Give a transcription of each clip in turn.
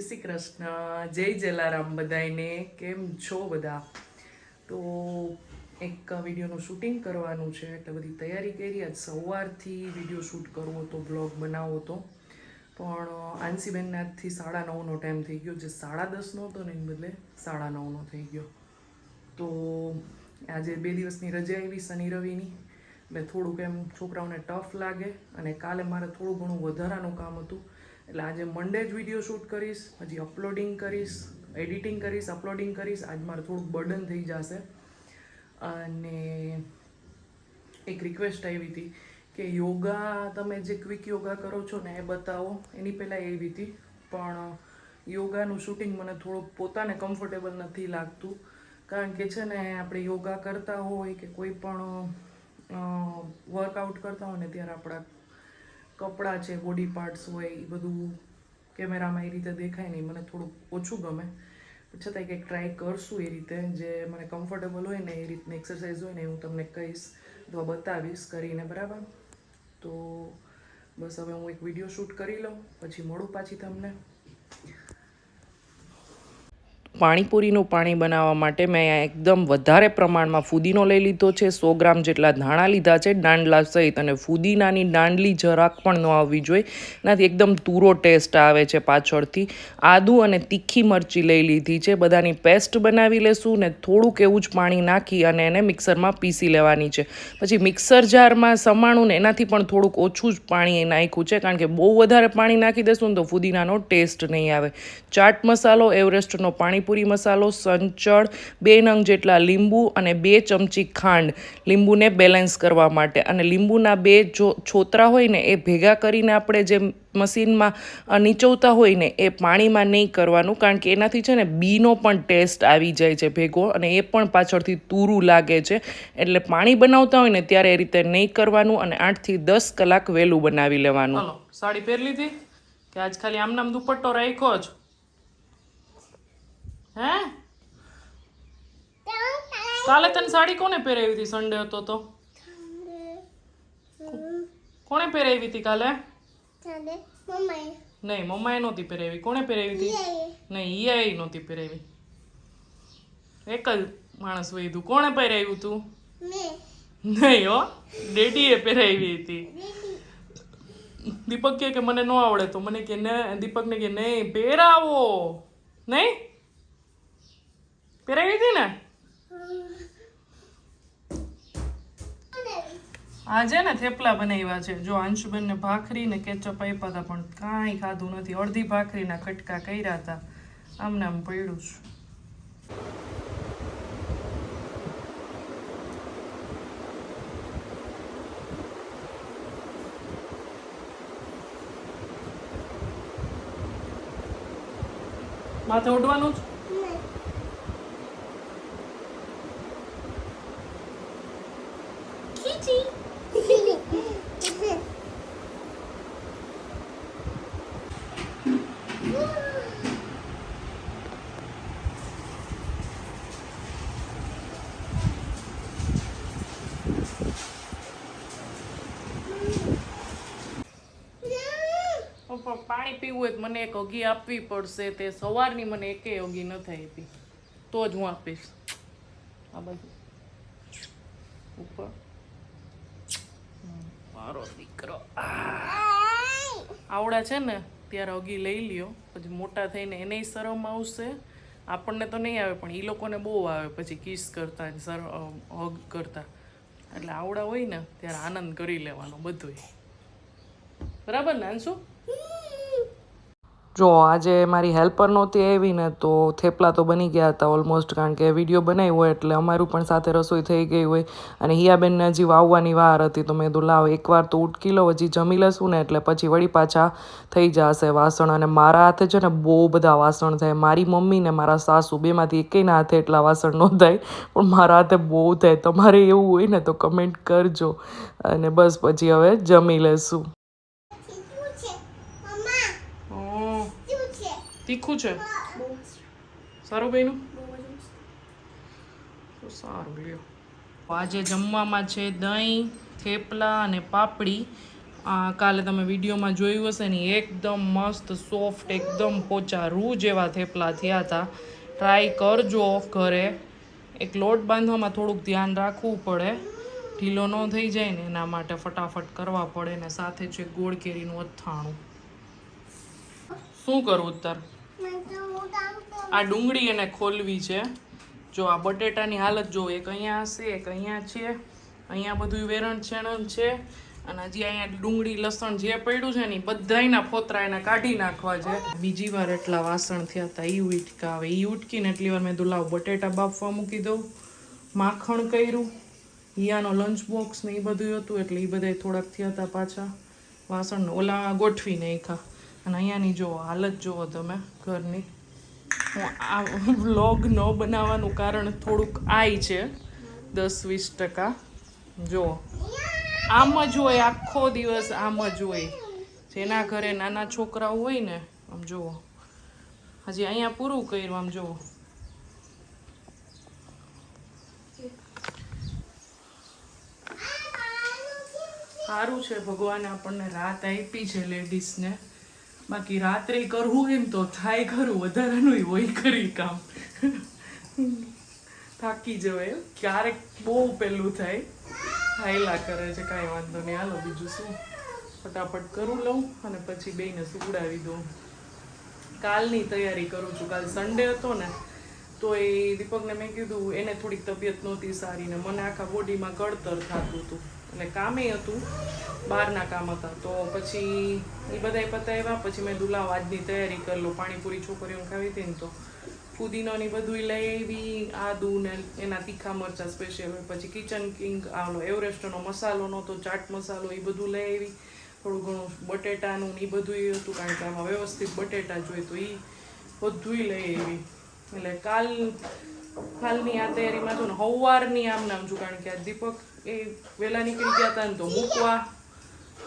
શ્રી કૃષ્ણ, જય જલારામ બધાને. કેમ છો બધા? તો એક વિડીયોનું શૂટિંગ કરવાનું છે એટલે બધી તૈયારી કરી. આજ સવારથી વિડીયો શૂટ કરવો હતો, બ્લોગ બનાવવો હતો, પણ આંસીબેનને આજથી 9:30નો ટાઈમ થઈ ગયો. જે 10:30નો હતો ને એને બદલે 9:30નો થઈ ગયો. તો આજે 2 દિવસની રજા આવી શનિ રવિની, એટલે થોડુંક એમ છોકરાઓને ટફ લાગે. અને કાલે મારે થોડું ઘણું વધારાનું કામ હતું, એટલે આજે મંડે જ વિડીયો શૂટ કરીશ. હજી અપલોડિંગ કરીશ, એડિટિંગ કરીશ, અપલોડિંગ કરીશ. આજ મારે થોડુંક બર્ડન થઈ જશે. અને એક રિક્વેસ્ટ આવી હતી કે યોગા, તમે જે ક્વિક યોગા કરો છો ને એ બતાવો. એની પહેલાં એવી હતી, પણ યોગાનું શૂટિંગ મને થોડુંક પોતાને કમ્ફર્ટેબલ નથી લાગતું. કારણ કે છે ને, આપણે યોગા કરતા હોય કે કોઈ પણ વર્કઆઉટ કરતા હોય ને ત્યારે આપણા કપડાં છે, બોડી પાર્ટ્સ હોય, એ બધું કેમેરામાં એ રીતે દેખાય નહીં. મને થોડુંક ઓછું ગમે. છતાંય કંઈક ટ્રાય કરશું એ રીતે, જે મને કમ્ફર્ટેબલ હોય ને એ રીતની એક્સરસાઇઝ હોય ને હું તમને કહીશ અથવા બતાવીશ કરીને, બરાબર? તો બસ હવે હું એક વિડીયો શૂટ કરી લઉં, પછી મળું પાછી તમને. પાણીપુરીનું પાણી બનાવવા માટે મેં એકદમ વધારે પ્રમાણમાં ફુદીનો લઈ લીધો છે. 100 ગ્રામ જેટલા ધાણા લીધા છે, દાંડલા સહિત. અને ફુદીનાની દાંડલી જરાક પણ ન આવવી જોઈએ, એનાથી એકદમ તુરો ટેસ્ટ આવે છે પાછળથી. આદું અને તીખી મરચી લઈ લીધી છે. બધાની પેસ્ટ બનાવી લેશું ને થોડુંક એવું જ પાણી નાખી અને એને મિક્સરમાં પીસી લેવાની છે. પછી મિક્સર જારમાં સમાણું ને એનાથી પણ થોડુંક ઓછું જ પાણી નાખ્યું છે, કારણ કે બહુ વધારે પાણી નાખી દેશું ને તો ફુદીનાનો ટેસ્ટ નહીં આવે. ચાટ મસાલો, એવરેસ્ટનો પાણીપુરી મસાલો, સંચળ, 2 નંગ જેટલા લીંબુ અને 2 ચમચી ખાંડ, લીંબુને બેલેન્સ કરવા માટે. અને લીંબુના 2 છોતરા હોય ને એ ભેગા કરીને આપણે જે મશીનમાં નીચોવતા હોય ને એ પાણીમાં નહીં કરવાનું, કારણ કે એનાથી છે ને બીનો પણ ટેસ્ટ આવી જાય છે ભેગો, અને એ પણ પાછળથી તુરું લાગે છે. એટલે પાણી બનાવતા હોય ને ત્યારે એ રીતે નહીં કરવાનું, અને 8 થી 10 કલાક વહેલું બનાવી લેવાનું. હાલો, સાડી પહેરી લીધી કે આજ ખાલી આમનામ દુપટ્ટો રાખ્યો જ? હે? કાલે તને સાડી કોને પહેરાવી હતી? સન્ડે હતો તો કોણે પહેરાવી હતી કાલે? નહીં, મમ્માએ નહોતી પહેરાવી. કોણે પહેરાવી હતી? નહીં, ઈયાએ નહોતી પહેરાવી. એક જ માણસ વૈધું. કોણે પહેરાવ્યું તું? નહીં હો, ડેડીએ પહેરાવી હતી. દીપક કે મને ન આવડે, તો મને કે ને, દીપકને કે નહીં પહેરાવો. નહીં પહેરાવી હતી ને? આજે ને થેપલા બનાવ્યા છે. જો અંશુબેનને ભાખરી ને કેચઅપ આપ્યા હતા, પણ કાંઈ ખાધું નથી. અડધી ભાખરીના કટકા કર્યા હતા, આમને આમ પડ્યું છે. માથે ઉડવાનું જ. પાણી પીવું હોય તો મને એક અગી આપવી પડશે. તે સવારની મને એકેય અગી નથી આપી, તો જ હું આપીશ. આ બાજુ ઉપર મારો દીકરો આવડા છે ને ત્યારે અગી લઈ લ્યો, પછી મોટા થઈને એને શરમ આવશે. આપણને તો નહીં આવે, પણ એ લોકોને બહુ આવે પછી કિસ કરતા, હગ કરતા. એટલે આવડા હોય ને ત્યારે આનંદ કરી લેવાનો બધું, બરાબર ને અંશુ? જો આજે મારી હેલ્પર નહોતી આવી ને, તો થેપલા તો બની ગયા હતા ઓલમોસ્ટ, કારણ કે વિડીયો બનાવ્યો હોય એટલે અમારું પણ સાથે રસોઈ થઈ ગઈ હોય. અને હિયાબેનને હજી વાવવાની વાર હતી, તો મેં કીધું લાવ એકવાર તો ઉટકી લો, હજી જમી લઈશું ને એટલે પછી વળી પાછા થઈ જશે વાસણ. અને મારા હાથે છે ને બહુ બધા વાસણ થાય. મારી મમ્મી ને મારા સાસુ બેમાંથી એકેયના હાથે એટલા વાસણ ન થાય, પણ મારા હાથે બહુ થાય. તમારે એવું હોય ને તો કમેન્ટ કરજો. અને બસ પછી હવે જમી લેશું. તીખું છે? સારું બન્યું? સારું લ્યો. આજે જમવામાં છે દહીં, થેપલા અને પાપડી. કાલે તમે વિડીયોમાં જોયું હશે ને એકદમ મસ્ત સોફ્ટ એકદમ પોચા રૂ જેવા થેપલા થયા હતા. ટ્રાય કરજો ઘરે. એક લોટ બાંધવામાં થોડુંક ધ્યાન રાખવું પડે, ઢીલો ન થઈ જાય ને એના માટે ફટાફટ કરવા પડે. ને સાથે છે ગોળ કેરીનું અથાણું. શું કરવું ઉત્તર? આ ડુંગળી એને ખોલવી છે. જો આ બટેટાની હાલત જો, એક અહીંયા હશે, એક અહીંયા છે, અહીંયા બધું વેરણ છેણણ છે, અને હજી અહીંયા ડુંગળી લસણ જે પડ્યું છે ને બધાયના ફોતરા એને કાઢી નાખવા છે. બીજી વાર એટલા વાસણ થયા હતા એ ઉટકા. હવે એ ઉટકીને એટલી વાર મેં દુલાવ બટેટા બાફવા મૂકી દઉં, માખણ કર્યું, હિયાનો લંચ બોક્સ ને એ બધું હતું એટલે એ બધા થોડાક થયા હતા પાછા વાસણ ઓલા ગોઠવી નાખ્યા. અને અહીંયાની જો હાલત જુઓ તમે ઘરની. હું આ વ્લોગ ન બનાવવાનું કારણ થોડુંક આય છે 10-20%. જો આમ જ હોય, આખો દિવસ આમ જ હોય. જેના ઘરે નાના છોકરાઓ હોય ને, આમ જુઓ હજી અહીંયા પૂરું કર્યું, આમ જુઓ. સારું છે ભગવાને આપણને રાત આપી છે લેડીઝને. બાકી રાત્રે કરવું એમ તો થાય ખરું, વધારાનું હોય કરી કામ. થાકી જવાય ક્યારેક, બહુ પેલું થાય, હાયલા કરે છે. કાંઈ વાંધો નહીં, હાલો બીજું શું, ફટાફટ કરું લઉં અને પછી બેયને સુવડાવી દઉં. કાલની તૈયારી કરું છું. કાલ સન્ડે હતો ને તો એ દીપકને મેં કીધું, એને થોડીક તબિયત નહોતી સારી ને મને આખા બોડીમાં કળતર થતું હતું એટલે કામે હતું, બહારના કામ હતા. તો પછી એ બધાય પતાવ્યા. પછી મેં દુલાવ આજની તૈયારી કરી લો. પાણીપુરી છોકરીઓને ખાવી હતી ને તો ફુદીનોની બધું લઈ આવી, આદુ ને એના તીખા મરચાં સ્પેશિયલ હોય. પછી કિચન કિંગ આલો એવરેસ્ટનો મસાલો નહોતો, ચાટ મસાલો, એ બધું લઈ આવી. થોડું ઘણું બટેટાનું ને એ બધું હતું, કારણ કે આમાં વ્યવસ્થિત બટેટા જોઈએ તો એ બધું લઈ આવી. એટલે કાલની આ તૈયારીમાં જો ને સવારની આમ નામ છું, કારણ કે આ દીપક એ વહેલા નીકળી ગયા હતા ને તો મૂકવા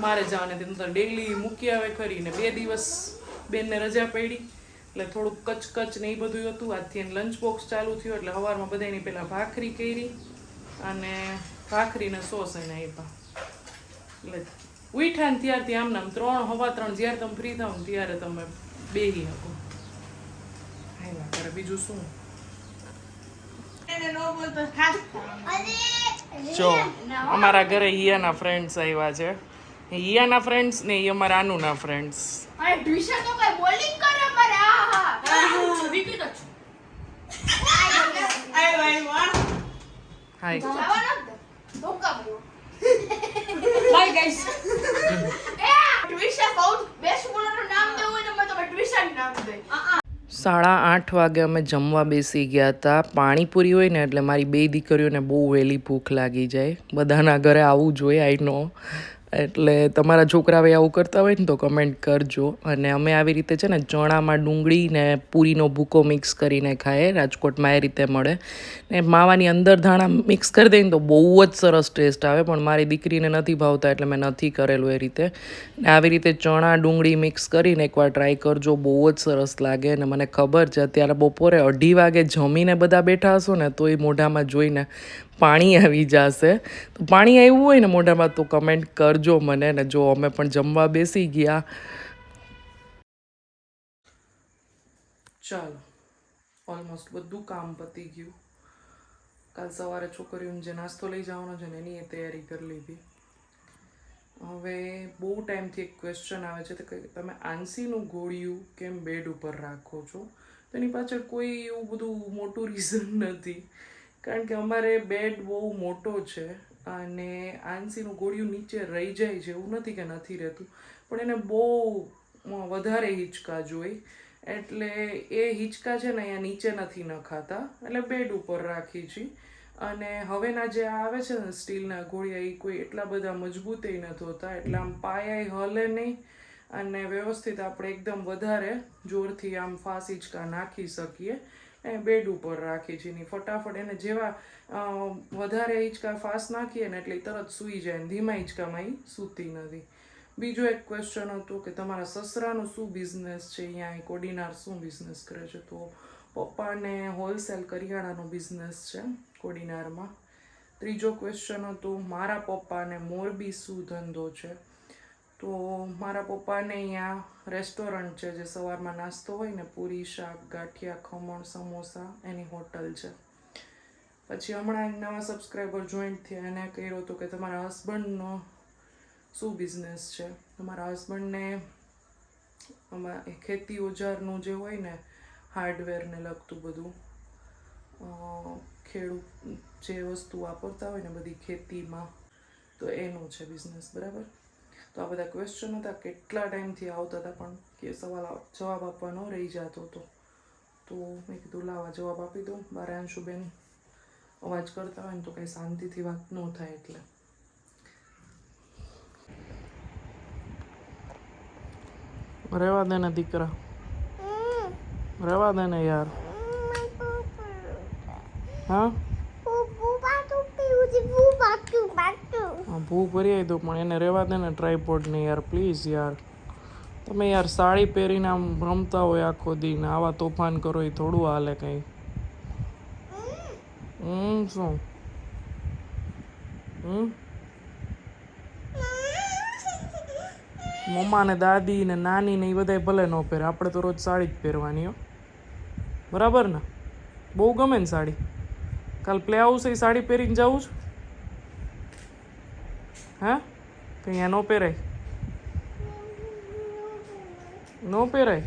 મારે જવાને તો ડેઈલી મૂકી આવે ખરી. ને 2 દિવસ બેનને રજા પડી એટલે થોડુંક કચકચ ને એ બધું હતું. આજથી એને લંચ બોક્સ ચાલુ થયું એટલે સવારમાં બધાની પહેલાં ભાખરી કરી અને ભાખરીને સોસ એને આપ્યા. એટલે ઉઠ્યા ને ત્યારથી આમ નામ 3-3 જ્યારે તમે ફ્રી થાવ ને ત્યારે તમે બેહી શકો. હાયલા કરે બીજું શું. જો અમારા ઘરે હિયાના ફ્રેન્ડ્સ આવ્યા છે. હિયાના ફ્રેન્ડ્સ ને એ અમારા આનુના friends. Hi bye guys. Tuition બહુ બેસ્ટ બોલરનું નામ દેવું હોય તો મેં તમે ટ્વિશન નામ દે. 8:30 વાગે અમે જમવા બેસી ગયા હતા. પાણીપુરી હોય ને એટલે મારી 2 દીકરીઓને બહુ વહેલી ભૂખ લાગી જાય. બધાના ઘરે આવવું જોઈએ, આઈ નો. એટલે તમારા છોકરાઓ આવું કરતા હોય ને તો કમેન્ટ કરજો. અને અમે આવી રીતે છે ને ચણામાં ડુંગળી ને પૂરીનો ભૂકો મિક્સ કરીને ખાઈએ. રાજકોટમાં એ રીતે મળે. ને માવાની અંદર ધાણા મિક્સ કરી દઈએ ને તો બહુ જ સરસ ટેસ્ટ આવે, પણ મારી દીકરીને નથી ભાવતા એટલે મેં નથી કરેલું એ રીતે. ને આવી રીતે ચણા ડુંગળી મિક્સ કરીને એકવાર ટ્રાય કરજો, બહુ જ સરસ લાગે. ને મને ખબર છે અત્યારે બપોરે 2:30 વાગે જમીને બધા બેઠા હશો ને તો એ મોઢામાં જોઈને પાણી આવી જશે. તો પાણી આવ્યું હોય ને મોઢામાં તો કમેન્ટ કરજો મને. ને જો અમે પણ જમવા બેસી ગયા. ચાલો ઓલમોસ્ટ બધું કામ પતી ગયું. કાલ સવારે છોકરીઓને જે નાસ્તો લઈ જવાનો છે ને એની તૈયારી કરી લીધી. હવે બહુ ટાઈમથી એક ક્વેશ્ચન આવે છે કે તમે આંસીનું ગોળિયું કેમ બેડ ઉપર રાખો છો? તો એની પાછળ કોઈ એવું બધું મોટું રીઝન નથી, કારણ કે અમારે બેડ બહુ મોટો છે અને આંસીનું ગોળિયું નીચે રહી જાય છે. એવું નથી કે નથી રહેતું, પણ એને બહુ વધારે હિંચકા જોઈ એટલે એ હિંચકા છે ને અહીંયા નીચે નથી નખાતા, એટલે બેડ ઉપર રાખી છીએ. અને હવેના જે આવે છે ને સ્ટીલના ગોળિયા એ કોઈ એટલા બધા મજબૂતે નથી હોતા, એટલે આમ પાયા હલે નહીં અને વ્યવસ્થિત આપણે એકદમ વધારે જોરથી આમ ફાસ હિંચકા નાખી શકીએ. એ બેડ ઉપર રાખી છીએ. ફટાફટ એને જેવા વધારે હિંચકા ફાસ નાખીએ ને એટલે તરત સૂઈ જાય ને ધીમા હિંચકામાં એ સૂતી નથી. બીજો એક ક્વેશ્ચન હતો કે તમારા સસરાનો શું બિઝનેસ છે, અહીંયા કોડીનાર શું બિઝનેસ કરે છે? તો પપ્પાને હોલસેલ કરિયાણાનો બિઝનેસ છે કોડીનારમાં. ત્રીજો ક્વેશ્ચન હતો મારા પપ્પાને મોરબી શું ધંધો છે? તો મારા પપ્પાને અહીંયા રેસ્ટોરન્ટ છે જે સવારમાં નાસ્તો હોય ને પૂરી શાક ગાંઠિયા ખમણ સમોસા એની હોટલ છે. પછી હમણાં એક નવા સબસ્ક્રાઈબર જોઈન્ટ થયા એને કહ્યું હતું કે તમારા હસબન્ડનો શું બિઝનેસ છે. તમારા હસબન્ડને ખેતી ઓજારનું જે હોય ને હાર્ડવેરને લગતું બધું ખેડૂત જે વસ્તુ વાપરતા હોય ને બધી ખેતીમાં તો એનું છે બિઝનેસ બરાબર. તો આ બધા ક્વેશ્ચન હતા કેટલા ટાઈમથી આવતા હતા પણ કે જવાબ આપવાનો રહી જતો હતો. તો મેં કીધું લાવા જવાબ આપી દઉં. મારા અંશુબેન અવાજ કરતા હોય ને તો કંઈ શાંતિથી વાત ન થાય એટલે. રહેવા દે ને દીકરા, રહેવા દે ને યાર. હા ભૂ ભરી આવી દો પણ એને રહેવા દે ને ટ્રાયપોડ ને યાર પ્લીઝ યાર. તમે યાર સાડી પહેરીને આમ રમતા હોય આખો દી ને આવા તોફાન કરો એ થોડું હાલે કંઈ. શું મમ્મા ને દાદી ને નાની ને એ બધા ભલે ન પહેરે, આપણે તો રોજ સાડી જ પહેરવાની હો બરાબર ને. બહુ ગમે ને સાડી. કાલ પ્લે હાઉસ એ સાડી પહેરીને જવું છે. હા કંઈ અહીંયા ન પહેરાય, ન પહેરાય.